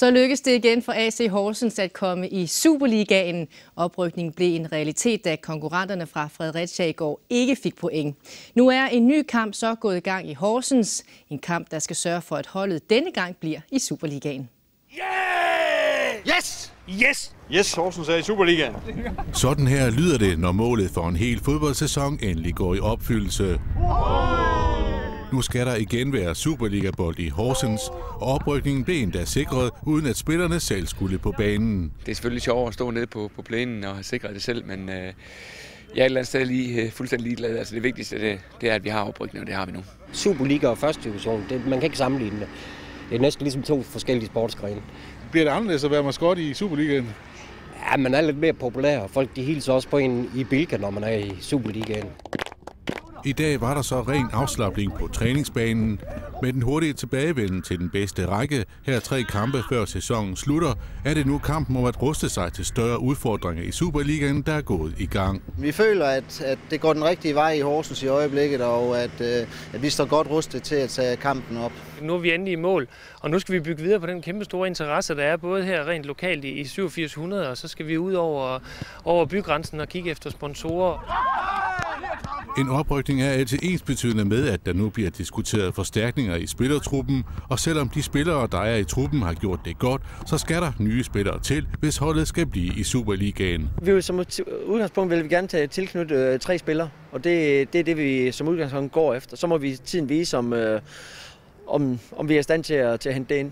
Så lykkedes det igen for AC Horsens at komme i Superligaen. Oprykningen blev en realitet, da konkurrenterne fra Fredericia i går ikke fik point. Nu er en ny kamp så gået i gang i Horsens. En kamp, der skal sørge for, at holdet denne gang bliver i Superligaen. Yeah! Yes! Yes! Yes, Horsens er i Superligaen. Sådan her lyder det, når målet for en hel fodboldsæson endelig går i opfyldelse. Nu skal der igen være Superliga-bold i Horsens, og oprykningen blev endda sikret, uden at spillerne selv skulle på banen. Det er selvfølgelig sjovt at stå nede på plænen og have sikret det selv, men jeg er et eller andet sted lige fuldstændig ligeglad. Altså det vigtigste det er, at vi har oprykning, og det har vi nu. Superliga og første division, man kan ikke sammenligne det. Det er næsten ligesom to forskellige sportsgrene. Bliver det anderledes at være maskot i Superligaen? Ja, man er lidt mere populær, og folk de hilser også på en i Bilka, når man er i Superligaen. I dag var der så ren afslapning på træningsbanen. Med den hurtige tilbagevenden til den bedste række, her 3 kampe før sæsonen slutter, er det nu kampen om at ruste sig til større udfordringer i Superligaen, der er gået i gang. Vi føler, at det går den rigtige vej i Horsens i øjeblikket, og at vi står godt rustet til at tage kampen op. Nu er vi endelig i mål, og nu skal vi bygge videre på den kæmpe store interesse, der er både her rent lokalt i 8700, og så skal vi ud over bygrænsen og kigge efter sponsorer. En oprykning er altid ensbetydende med, at der nu bliver diskuteret forstærkninger i spillertruppen, og selvom de spillere, der er i truppen, har gjort det godt, så skal der nye spillere til, hvis holdet skal blive i Superligaen. Vi vil som udgangspunkt vil vi gerne tilknytte 3 spillere, og det er det, vi som udgangspunkt går efter. Så må vi tiden vise, om vi er i stand til at hente det ind.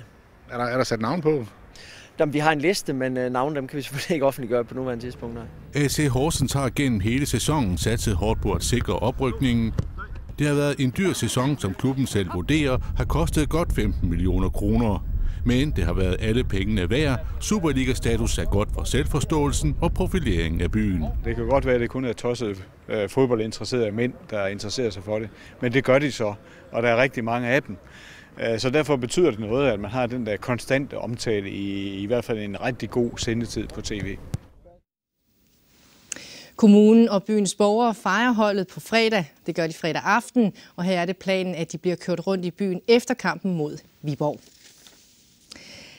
Er der sat navn på? Vi har en liste, men navnet dem kan vi selvfølgelig ikke offentliggøre på nuværende tidspunkt. AC Horsens har gennem hele sæsonen satset hårdt på at sikre oprykningen. Det har været en dyr sæson, som klubben selv vurderer, har kostet godt 15 millioner kroner. Men det har været alle pengene værd. Superliga-status er godt for selvforståelsen og profileringen af byen. Det kan godt være, at det kun er tosset fodboldinteresserede mænd, der interesserer sig for det. Men det gør de så, og der er rigtig mange af dem. Så derfor betyder det noget, at man har den der konstante omtale i hvert fald en rigtig god sendetid på tv. Kommunen og byens borgere fejrer holdet på fredag. Det gør de fredag aften, og her er det planen, at de bliver kørt rundt i byen efter kampen mod Viborg.